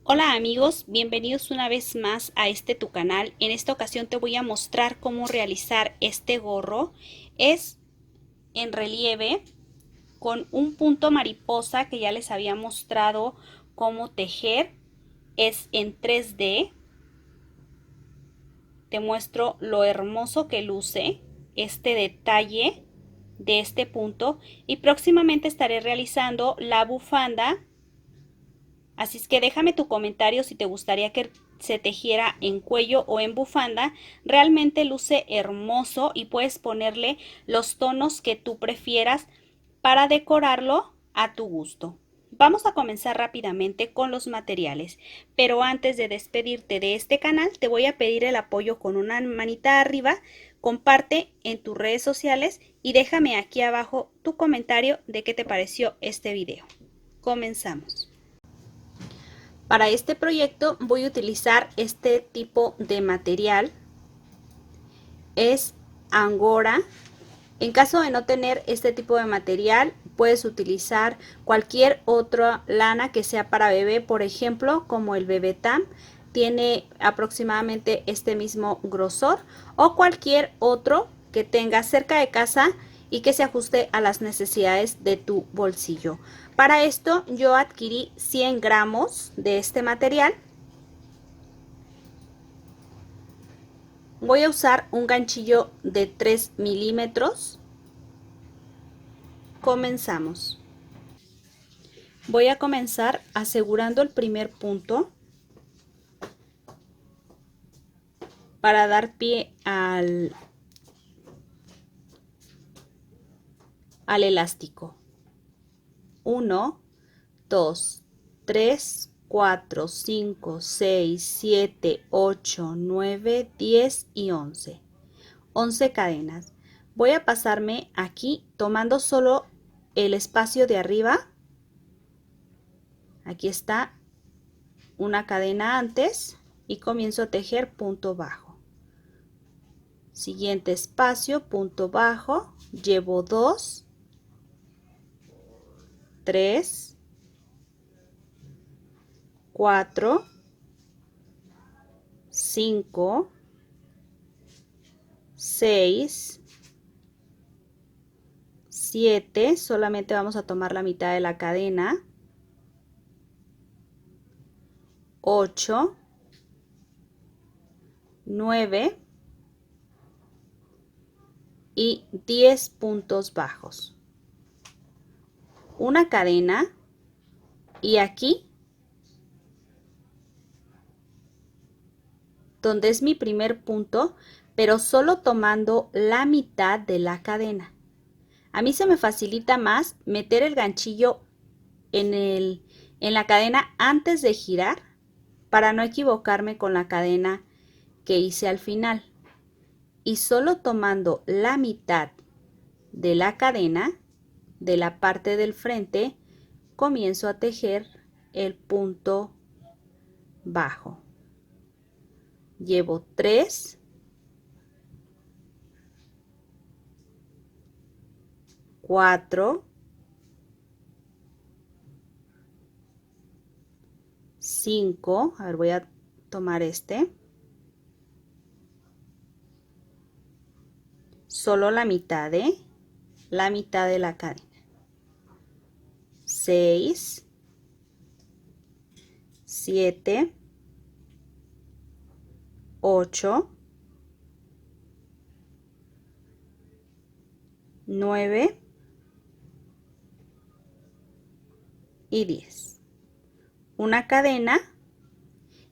Hola amigos, bienvenidos una vez más a tu canal. En esta ocasión te voy a mostrar cómo realizar este gorro. Es en relieve con un punto mariposa que ya les había mostrado cómo tejer. Es en 3D. Te muestro lo hermoso que luce este detalle de este punto y próximamente estaré realizando la bufanda. Así es que déjame tu comentario si te gustaría que se tejiera en cuello o en bufanda. Realmente luce hermoso y puedes ponerle los tonos que tú prefieras para decorarlo a tu gusto. Vamos a comenzar rápidamente con los materiales, pero antes de despedirte de este canal te voy a pedir el apoyo con una manita arriba, comparte en tus redes sociales y déjame aquí abajo tu comentario de qué te pareció este video. Comenzamos. Para este proyecto voy a utilizar este tipo de material. Es angora. En caso de no tener este tipo de material, puedes utilizar cualquier otra lana que sea para bebé, por ejemplo, como el Bebetam. Tiene aproximadamente este mismo grosor, o cualquier otro que tengas cerca de casa y que se ajuste a las necesidades de tu bolsillo. Para esto yo adquirí 100 gramos de este material. Voy a usar un ganchillo de 3 milímetros. Comenzamos. Voy a comenzar asegurando el primer punto para dar pie al elástico. 1, 2, 3, 4, 5, 6, 7, 8, 9, 10 y 11. 11 cadenas. Voy a pasarme aquí tomando solo el espacio de arriba. Aquí está una cadena antes y comienzo a tejer punto bajo. Siguiente espacio, punto bajo, llevo 2, 3, 4, 5, 6, 7, solamente vamos a tomar la mitad de la cadena, 8, 9 y 10 puntos bajos. Una cadena y aquí, donde es mi primer punto, pero solo tomando la mitad de la cadena. A mí se me facilita más meter el ganchillo en la cadena antes de girar para no equivocarme con la cadena que hice al final. Y solo tomando la mitad de la cadena de la parte del frente comienzo a tejer el punto bajo. Llevo 3, 4, 5, a ver, voy a tomar solo la mitad de la cadena. 6, 7, 8, 9 y 10. Una cadena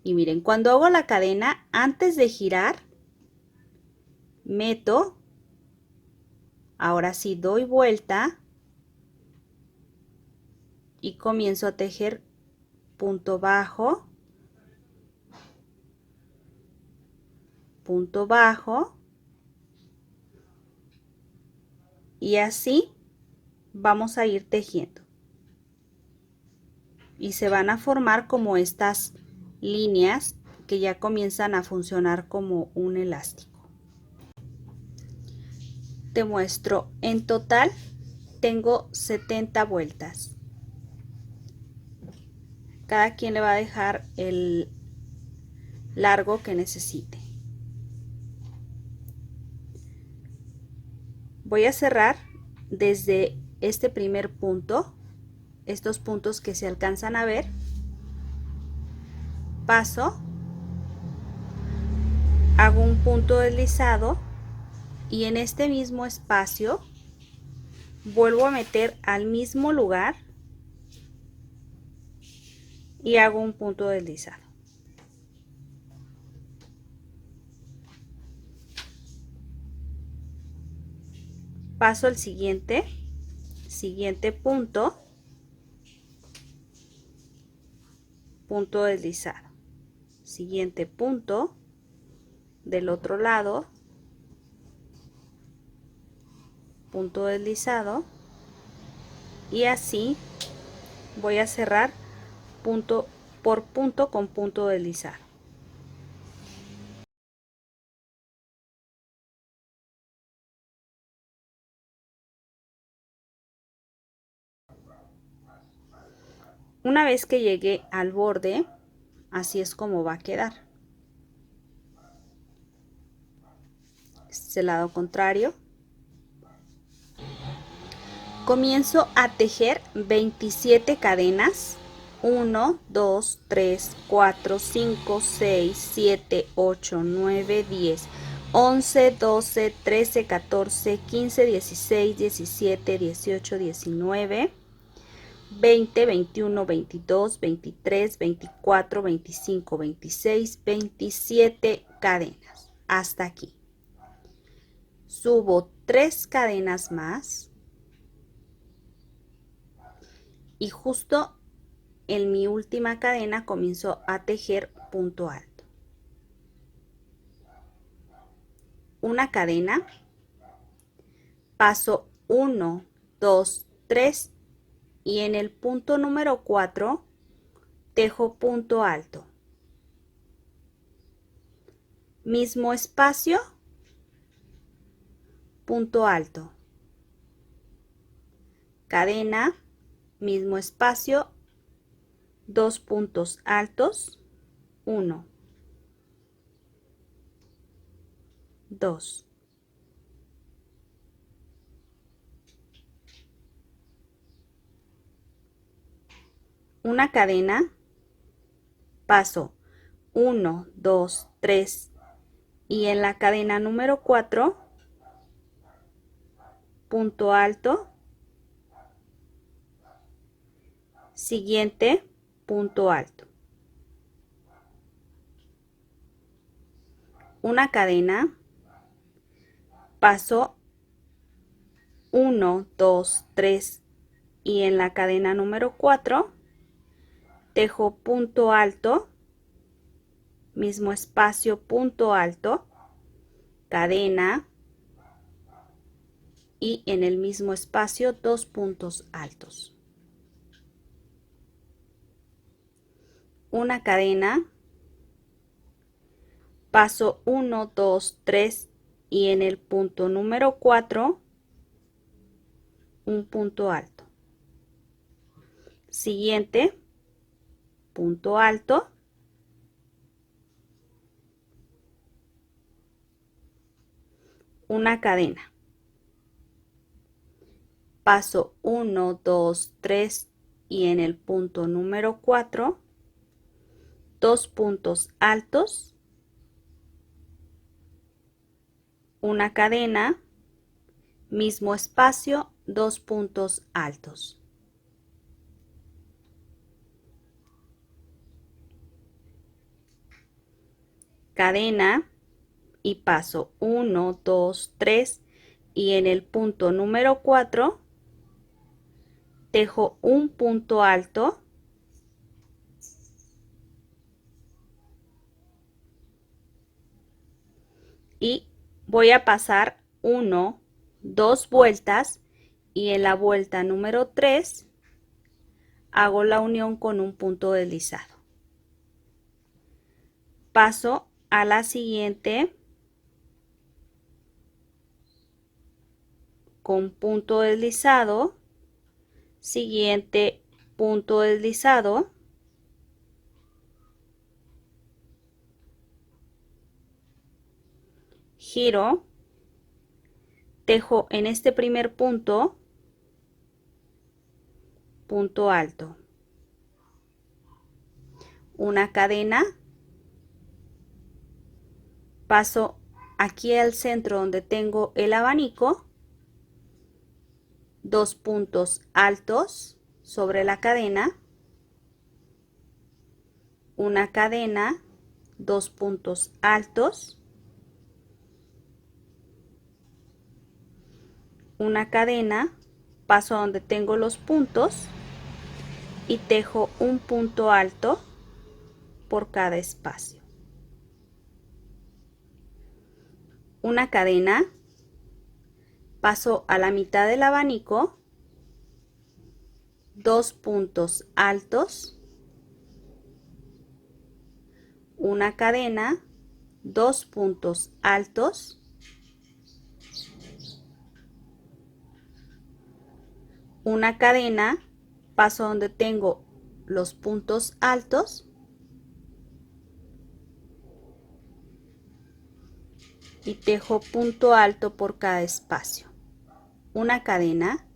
y miren, cuando hago la cadena, antes de girar, meto, ahora sí doy vuelta y comienzo a tejer punto bajo, punto bajo, y así vamos a ir tejiendo. Y se van a formar como estas líneas que ya comienzan a funcionar como un elástico. Te muestro, en total tengo 70 vueltas. Cada quien le va a dejar el largo que necesite. Voy a cerrar desde este primer punto, estos puntos que se alcanzan a ver. Paso, hago un punto deslizado y en este mismo espacio vuelvo a meter al mismo lugar y hago un punto deslizado. Paso al siguiente punto, punto deslizado. Siguiente punto del otro lado, punto deslizado, y así voy a cerrar punto por punto con punto deslizado. Una vez que llegué al borde, así es como va a quedar. Este es el lado contrario. Comienzo a tejer 27 cadenas. 1, 2, 3, 4, 5, 6, 7, 8, 9, 10, 11, 12, 13, 14, 15, 16, 17, 18, 19, 20, 21, 22, 23, 24, 25, 26, 27 cadenas. Hasta aquí. Subo 3 cadenas más. Y justo en mi última cadena comienzo a tejer punto alto. Una cadena, paso 1, 2, 3 y en el punto número 4 tejo punto alto. Mismo espacio, punto alto. Cadena, mismo espacio, 2 puntos altos, 1, 2. Una cadena, paso 1, 2, 3 y en la cadena número 4, punto alto, siguiente punto alto. Una cadena, paso 1, 2, 3 y en la cadena número 4 tejo punto alto, mismo espacio, punto alto, cadena y en el mismo espacio 2 puntos altos. Una cadena, paso 1, 2, 3 y en el punto número 4 un punto alto. Siguiente, punto alto, una cadena. Paso 1, 2, 3 y en el punto número 4 2 puntos altos, una cadena, mismo espacio, 2 puntos altos. Cadena y paso 1, 2, 3 y en el punto número 4 tejo un punto alto, y voy a pasar 1, 2 vueltas y en la vuelta número 3 hago la unión con un punto deslizado. Paso a la siguiente con punto deslizado, siguiente punto deslizado, giro, tejo en este primer punto, punto alto, una cadena, paso aquí al centro donde tengo el abanico, 2 puntos altos sobre la cadena, una cadena, 2 puntos altos, una cadena, paso a donde tengo los puntos y tejo un punto alto por cada espacio. Una cadena, paso a la mitad del abanico, 2 puntos altos, una cadena, 2 puntos altos, una cadena, paso donde tengo los puntos altos y tejo punto alto por cada espacio. Una cadena,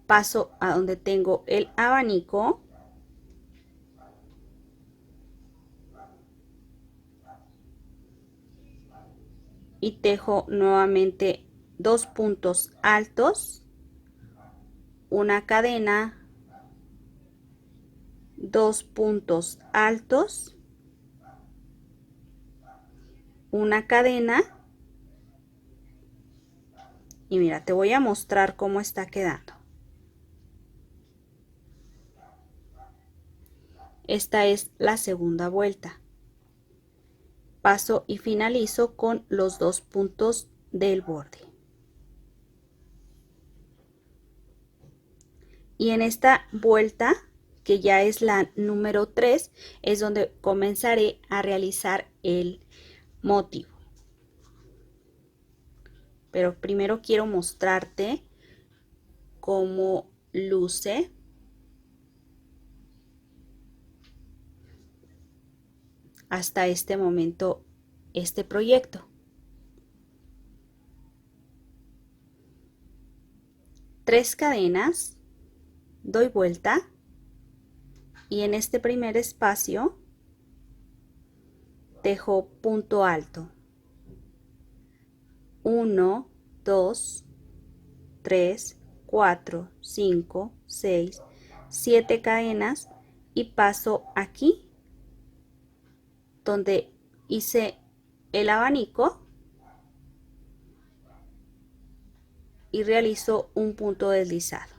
paso a donde tengo el abanico, y tejo nuevamente 2 puntos altos, una cadena, 2 puntos altos, una cadena, y mira, te voy a mostrar cómo está quedando. Esta es la segunda vuelta. Paso y finalizo con los 2 puntos del borde. Y en esta vuelta, que ya es la número 3, es donde comenzaré a realizar el motivo. Pero primero quiero mostrarte cómo luce hasta este momento este proyecto. 3 cadenas, doy vuelta y en este primer espacio tejo punto alto. 1, 2, 3, 4, 5, 6, 7 cadenas y paso aquí donde hice el abanico y realizo un punto deslizado.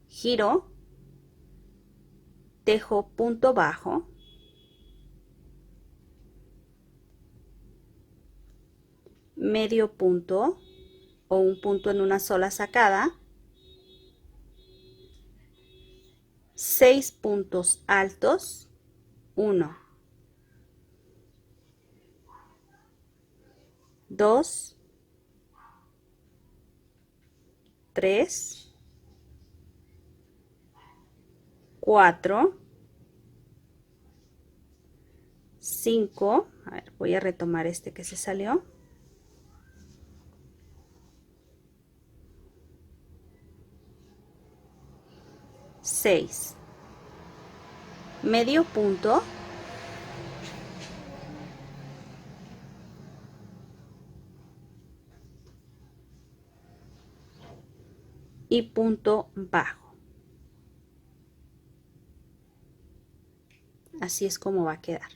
Giro, tejo punto bajo, medio punto o un punto en una sola sacada, 6 puntos altos, 1, 2, 3, 4, 5, a ver, voy a retomar este que se salió, 6, medio punto, y punto bajo. Así es como va a quedar.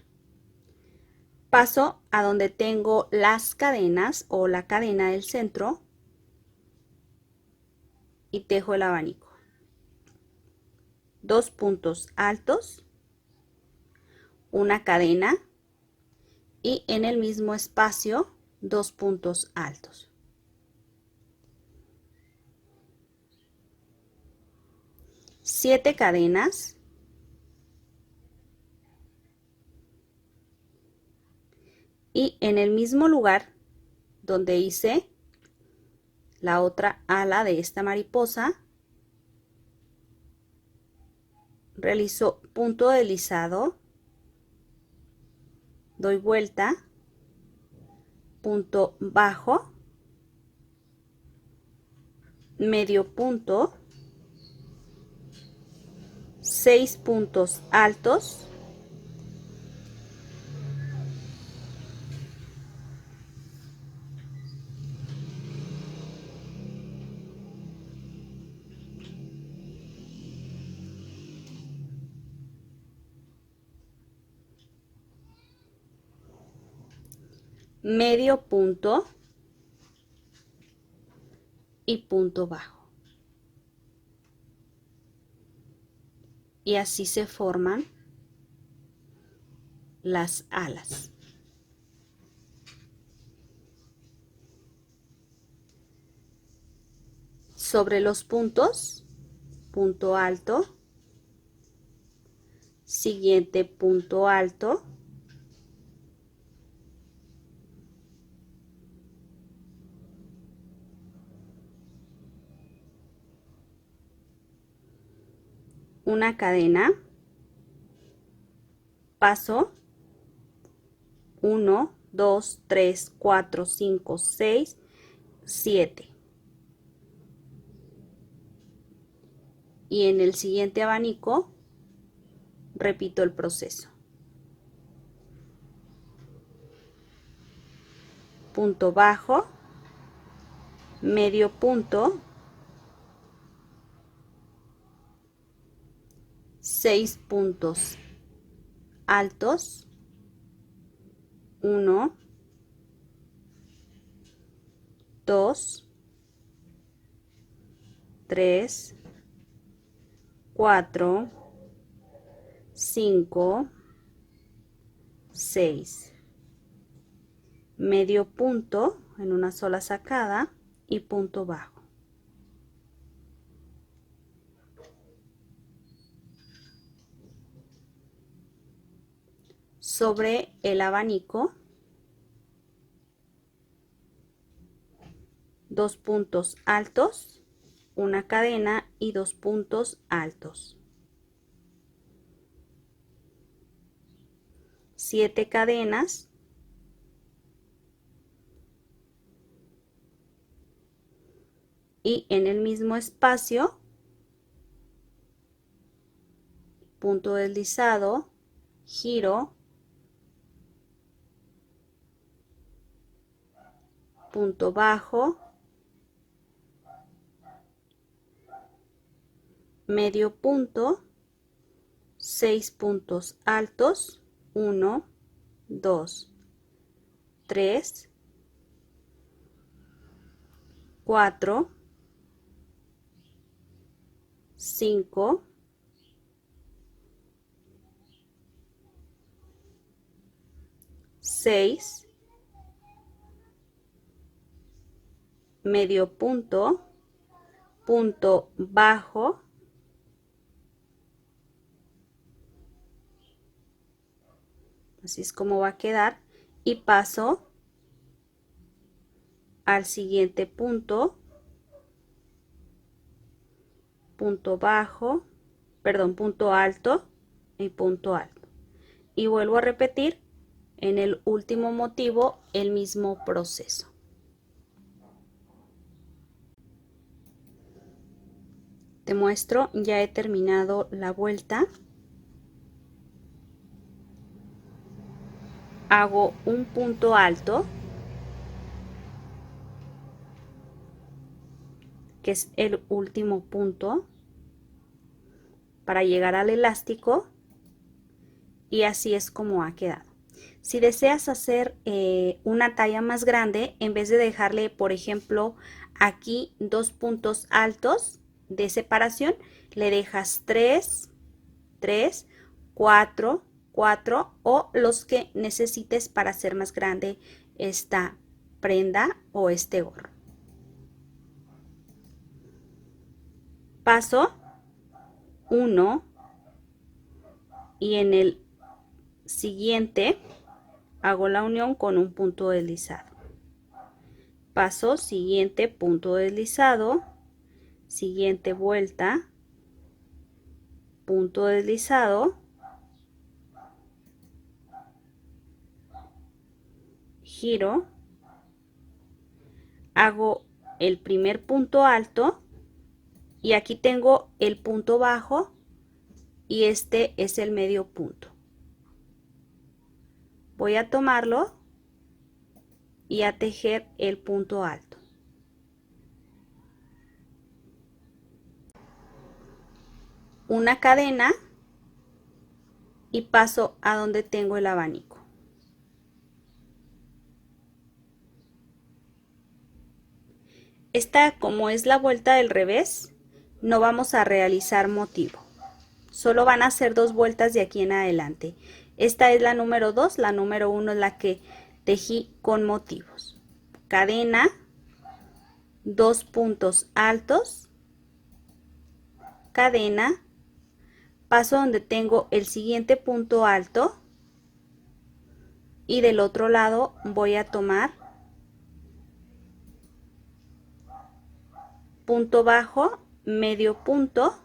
Paso a donde tengo las cadenas o la cadena del centro y tejo el abanico. 2 puntos altos, una cadena y en el mismo espacio 2 puntos altos. Siete cadenas y en el mismo lugar donde hice la otra ala de esta mariposa, realizo punto deslizado, doy vuelta, punto bajo, medio punto, 6 puntos altos, medio punto y punto bajo. Y así se forman las alas. Sobre los puntos, punto alto, siguiente punto alto, una cadena, paso 1, 2, 3, 4, 5, 6, 7. Y en el siguiente abanico repito el proceso. Punto bajo, medio punto, 6 puntos altos, 1, 2, 3, 4, 5, 6. Medio punto en una sola sacada y punto bajo. Sobre el abanico, 2 puntos altos, una cadena y 2 puntos altos. 7 cadenas, y en el mismo espacio, punto deslizado, giro, punto bajo, medio punto, 6 puntos altos, 1, 2, 3, 4, 5, 6, medio punto, punto bajo, así es como va a quedar, y paso al siguiente punto, punto bajo, perdón, punto alto y punto alto. Y vuelvo a repetir en el último motivo el mismo proceso. Te muestro, ya he terminado la vuelta. Hago un punto alto, que es el último punto, para llegar al elástico, y así es como ha quedado. Si deseas hacer una talla más grande, en vez de dejarle, por ejemplo, aquí 2 puntos altos de separación, le dejas 3, 3, 4, 4 o los que necesites para hacer más grande esta prenda o este gorro. Paso 1 y en el siguiente hago la unión con un punto deslizado. Paso siguiente, punto deslizado, siguiente vuelta, punto deslizado, giro, hago el primer punto alto y aquí tengo el punto bajo y este es el medio punto. Voy a tomarlo y a tejer el punto alto. Una cadena y paso a donde tengo el abanico. Esta, como es la vuelta del revés, no vamos a realizar motivo. Solo van a ser 2 vueltas de aquí en adelante. Esta es la número 2, la número 1 es la que tejí con motivos. Cadena, 2 puntos altos, cadena, paso donde tengo el siguiente punto alto y del otro lado voy a tomar punto bajo, medio punto,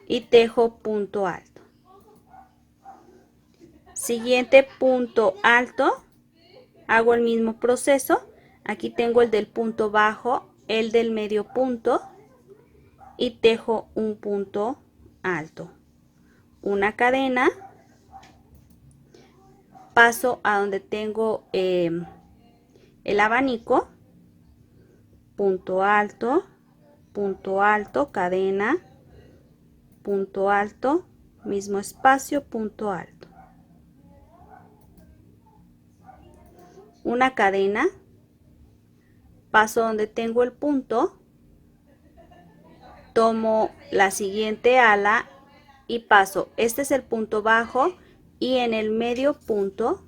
y tejo punto alto. Siguiente punto alto, hago el mismo proceso. Aquí tengo el del punto bajo, el del medio punto y tejo un punto alto. Una cadena, paso a donde tengo el abanico, punto alto, cadena, punto alto, mismo espacio, punto alto. Una cadena, paso donde tengo el punto, tomo la siguiente ala y paso, este es el punto bajo y en el medio punto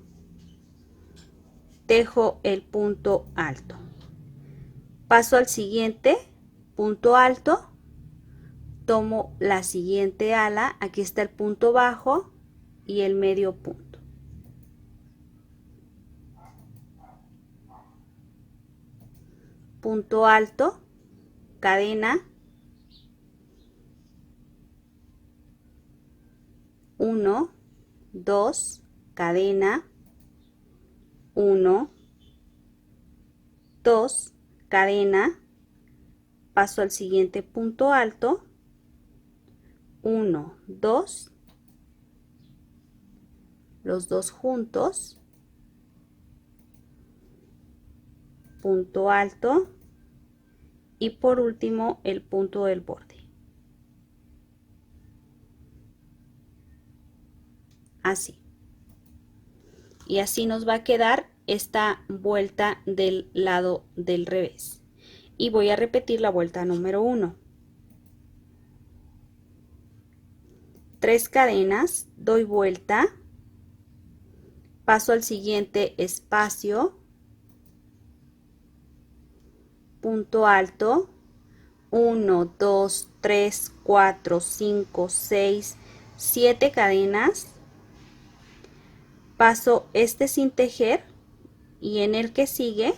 tejo el punto alto. Paso al siguiente punto alto, tomo la siguiente ala, aquí está el punto bajo y el medio punto. Punto alto, cadena, 1, 2, cadena, 1, 2, cadena, paso al siguiente punto alto, 1, 2, los dos juntos, punto alto y por último el punto del borde. Así. Y así nos va a quedar esta vuelta del lado del revés. Y voy a repetir la vuelta número 1. 3 cadenas, doy vuelta, paso al siguiente espacio, punto alto, 1, 2, 3, 4, 5, 6, 7 cadenas, paso este sin tejer y en el que sigue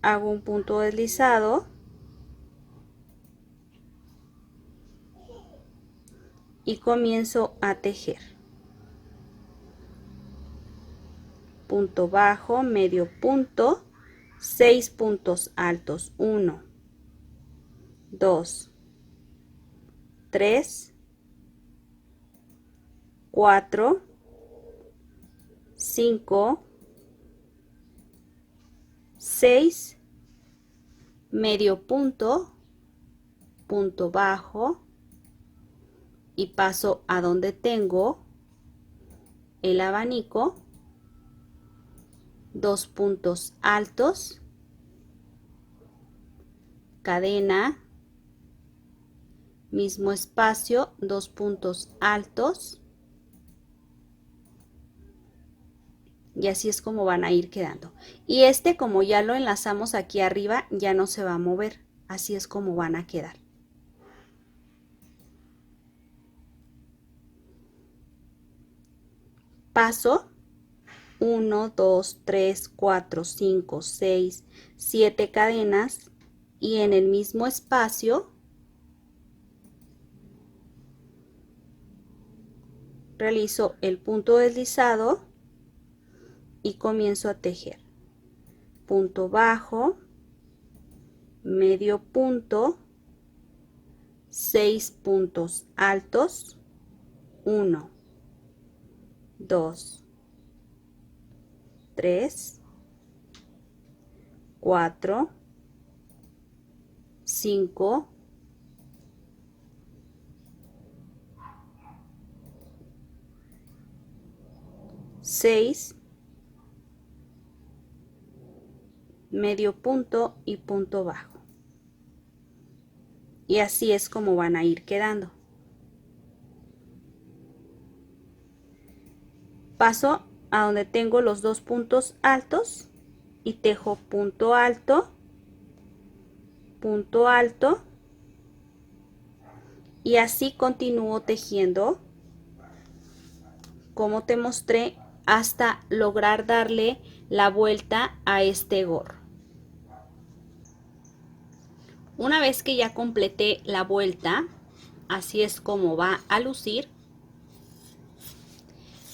hago un punto deslizado y comienzo a tejer. Punto bajo, medio punto, 6 puntos altos, 1, 2, 3, 4, 5, 6, medio punto, punto bajo y paso a donde tengo el abanico, 2 puntos altos, cadena, mismo espacio, 2 puntos altos y así es como van a ir quedando. Y este, como ya lo enlazamos aquí arriba, ya no se va a mover, así es como van a quedar. Paso 1, 2, 3, 4, 5, 6, 7 cadenas y en el mismo espacio realizo el punto deslizado y comienzo a tejer. Punto bajo, medio punto, 6 puntos altos, 1, 2, 3, 4, 5, 6, medio punto y punto bajo. Y así es como van a ir quedando. Paso a donde tengo los dos puntos altos y tejo punto alto, y así continúo tejiendo como te mostré hasta lograr darle la vuelta a este gorro. Una vez que ya completé la vuelta, así es como va a lucir.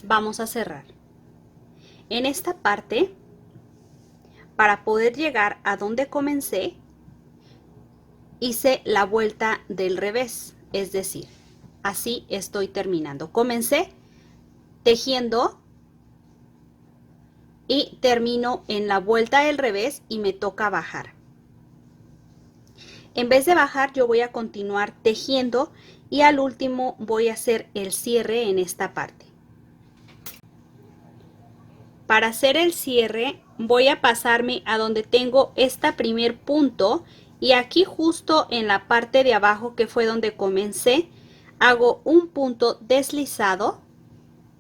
Vamos a cerrar. En esta parte, para poder llegar a donde comencé, hice la vuelta del revés, es decir, así estoy terminando. Comencé tejiendo y termino en la vuelta del revés y me toca bajar. En vez de bajar, yo voy a continuar tejiendo y al último voy a hacer el cierre en esta parte. Para hacer el cierre voy a pasarme a donde tengo este primer punto y aquí justo en la parte de abajo, que fue donde comencé, hago un punto deslizado,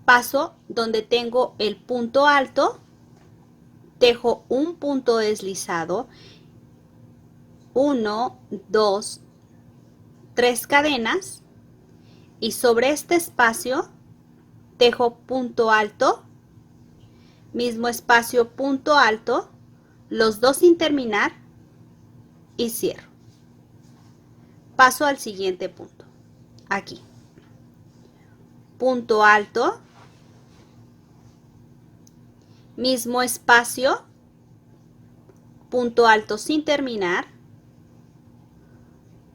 paso donde tengo el punto alto, tejo un punto deslizado, 1, 2, 3 cadenas y sobre este espacio tejo punto alto, mismo espacio, punto alto, los dos sin terminar y cierro. Paso al siguiente punto, aquí, punto alto, mismo espacio, punto alto sin terminar,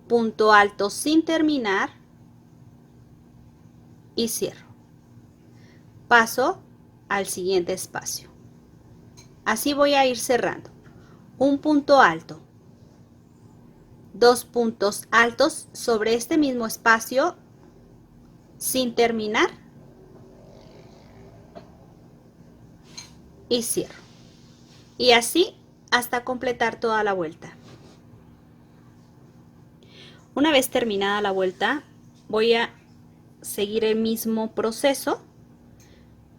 punto alto sin terminar y cierro. Paso al siguiente espacio. Así voy a ir cerrando. Un punto alto, dos puntos altos sobre este mismo espacio sin terminar y cierro. Y así hasta completar toda la vuelta. Una vez terminada la vuelta, voy a seguir el mismo proceso.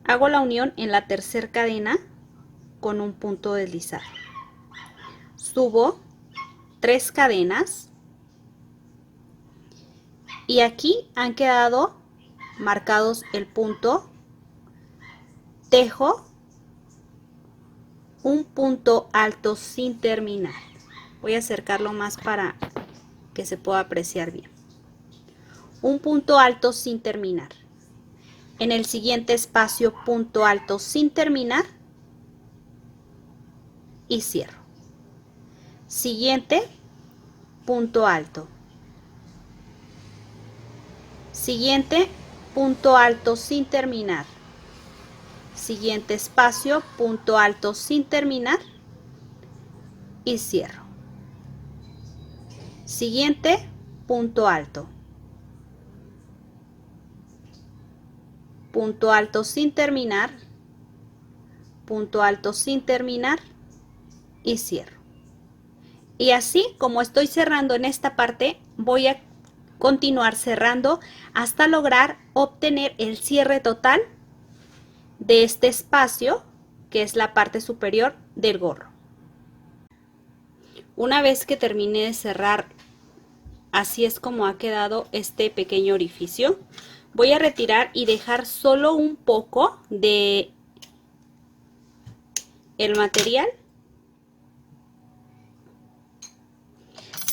Hago la unión en la tercera cadena con un punto deslizado. Subo 3 cadenas y aquí han quedado marcados el punto. Tejo un punto alto sin terminar. Voy a acercarlo más para que se pueda apreciar bien. Un punto alto sin terminar. En el siguiente espacio, punto alto sin terminar y cierro. Siguiente, punto alto. Siguiente, punto alto sin terminar. Siguiente espacio, punto alto sin terminar y cierro. Siguiente, punto alto. Punto alto sin terminar, punto alto sin terminar y cierro. Y así como estoy cerrando en esta parte, voy a continuar cerrando hasta lograr obtener el cierre total de este espacio, que es la parte superior del gorro. Una vez que terminé de cerrar, así es como ha quedado este pequeño orificio. Voy a retirar y dejar solo un poco de el material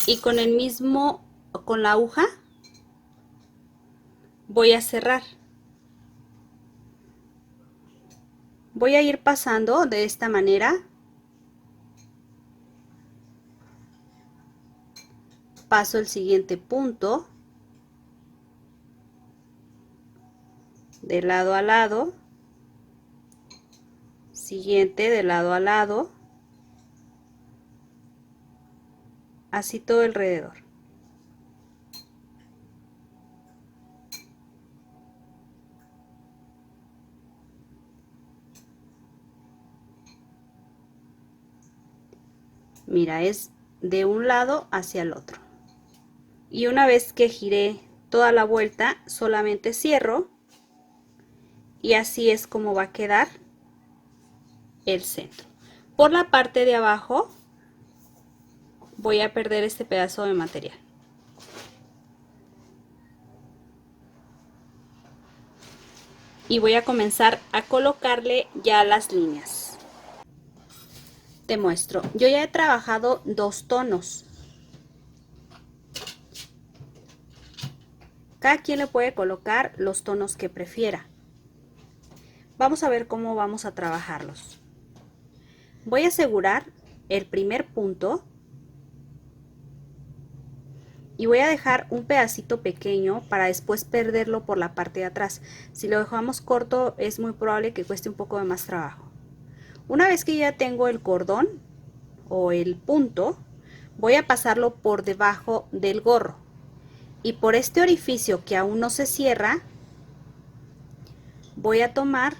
y con la aguja voy a cerrar. Voy a ir pasando de esta manera. Paso el siguiente punto. De lado a lado. Siguiente de lado a lado. Así todo alrededor. Mira, es de un lado hacia el otro. Y una vez que giré toda la vuelta, solamente cierro. Y así es como va a quedar el centro. Por la parte de abajo voy a perder este pedazo de material. Y voy a comenzar a colocarle ya las líneas. Te muestro, yo ya he trabajado dos tonos. Cada quien le puede colocar los tonos que prefiera. Vamos a ver cómo vamos a trabajarlos. Voy a asegurar el primer punto y voy a dejar un pedacito pequeño para después perderlo por la parte de atrás. Si lo dejamos corto es muy probable que cueste un poco de más trabajo. Una vez que ya tengo el cordón o el punto, voy a pasarlo por debajo del gorro y por este orificio que aún no se cierra voy a tomar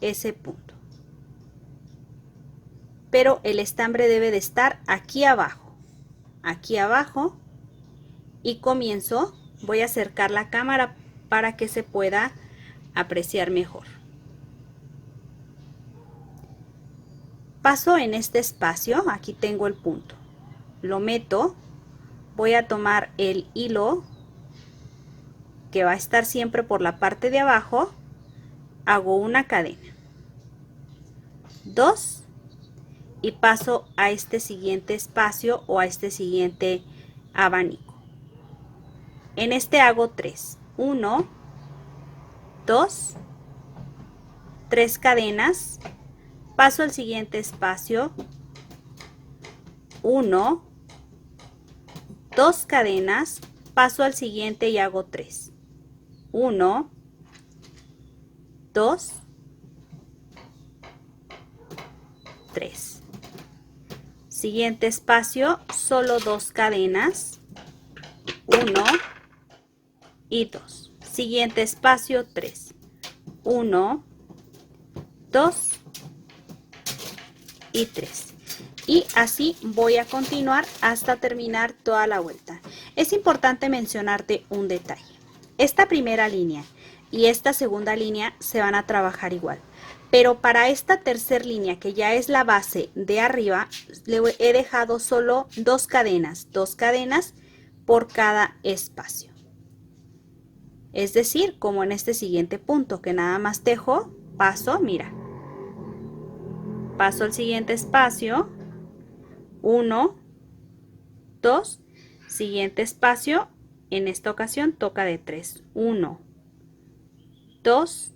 ese punto, pero el estambre debe de estar aquí abajo, y comienzo. Voy a acercar la cámara para que se pueda apreciar mejor. Paso en este espacio, aquí tengo el punto, lo meto, voy a tomar el hilo que va a estar siempre por la parte de abajo, hago una cadena, 2 y paso a este siguiente espacio o a este siguiente abanico. En este hago 3, 1, 2, 3 cadenas, paso al siguiente espacio, 1, 2 cadenas, paso al siguiente y hago 3, 1, 2, 3. Siguiente espacio, solo 2 cadenas, 1 y 2. Siguiente espacio, 3, 1, 2 y 3. Y así voy a continuar hasta terminar toda la vuelta. Es importante mencionarte un detalle. Esta primera línea y esta segunda línea se van a trabajar igual. Pero para esta tercera línea, que ya es la base de arriba, le he dejado solo 2 cadenas por cada espacio. Es decir, como en este siguiente punto, que nada más tejo, paso, mira. Paso al siguiente espacio, 1, 2, siguiente espacio, en esta ocasión toca de 3, 1, 2,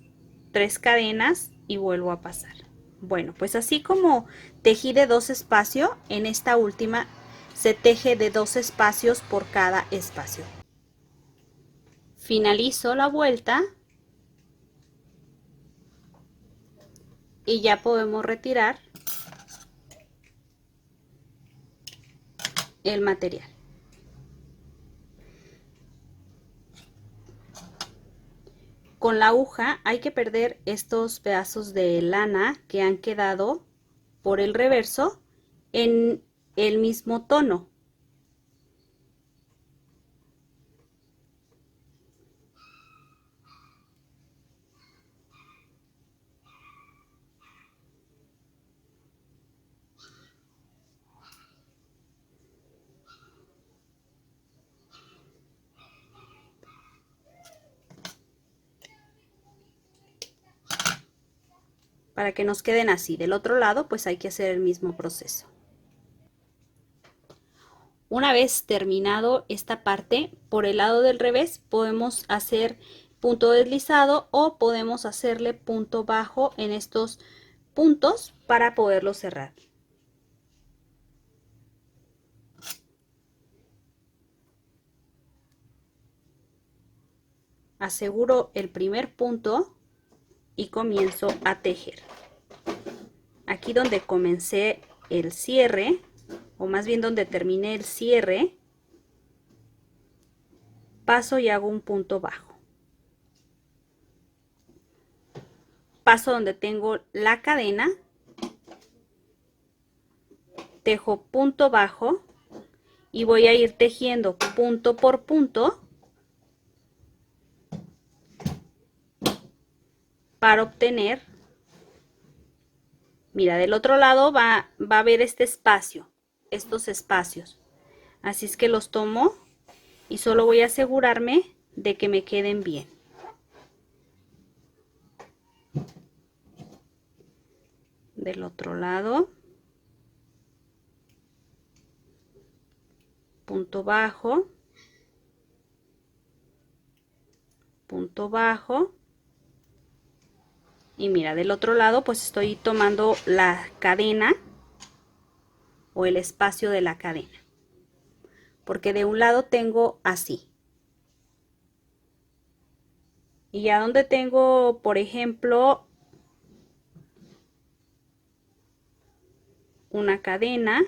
3 cadenas y vuelvo a pasar. Bueno, pues así como tejí de 2 espacios, en esta última se teje de 2 espacios por cada espacio. Finalizo la vuelta y ya podemos retirar el material. Con la aguja hay que perder estos pedazos de lana que han quedado por el reverso en el mismo tono. Para que nos queden así. Del otro lado, pues hay que hacer el mismo proceso. Una vez terminado esta parte, por el lado del revés podemos hacer punto deslizado o podemos hacerle punto bajo en estos puntos para poderlo cerrar. Aseguro el primer punto y comienzo a tejer. Aquí donde comencé el cierre, o más bien donde terminé el cierre, paso y hago un punto bajo. Paso donde tengo la cadena, tejo punto bajo y voy a ir tejiendo punto por punto para obtener, mira, del otro lado va a haber este espacio, estos espacios. Así es que los tomo y solo voy a asegurarme de que me queden bien. Del otro lado, punto bajo, punto bajo. Y mira, del otro lado pues estoy tomando la cadena o el espacio de la cadena, porque de un lado tengo así. Y ya donde tengo, por ejemplo, una cadena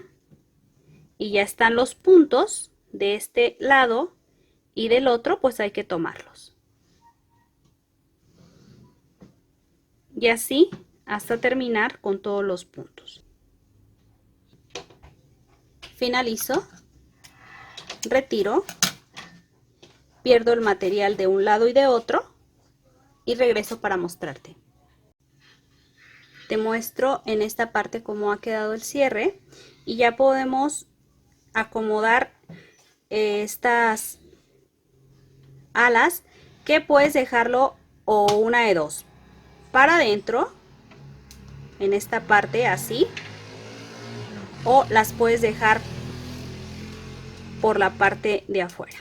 y ya están los puntos de este lado y del otro, pues hay que tomarlos. Y así hasta terminar con todos los puntos. Finalizo, retiro, pierdo el material de un lado y de otro y regreso para mostrarte. Te muestro en esta parte cómo ha quedado el cierre y ya podemos acomodar estas alas, que puedes dejarlo o una de dos, para adentro en esta parte así, o las puedes dejar por la parte de afuera.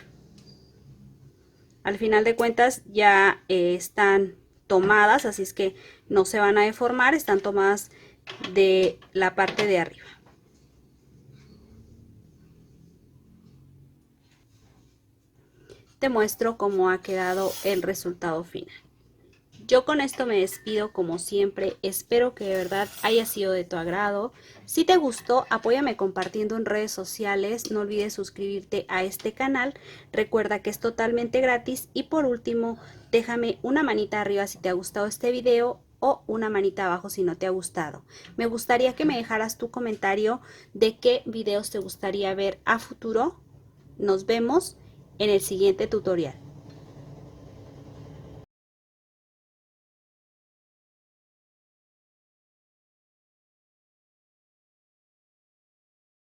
Al final de cuentas ya están tomadas, así es que no se van a deformar, están tomadas de la parte de arriba. Te muestro cómo ha quedado el resultado final. Yo con esto me despido como siempre, espero que de verdad haya sido de tu agrado. Si te gustó, apóyame compartiendo en redes sociales, no olvides suscribirte a este canal, recuerda que es totalmente gratis y por último, déjame una manita arriba si te ha gustado este video o una manita abajo si no te ha gustado. Me gustaría que me dejaras tu comentario de qué videos te gustaría ver a futuro. Nos vemos en el siguiente tutorial.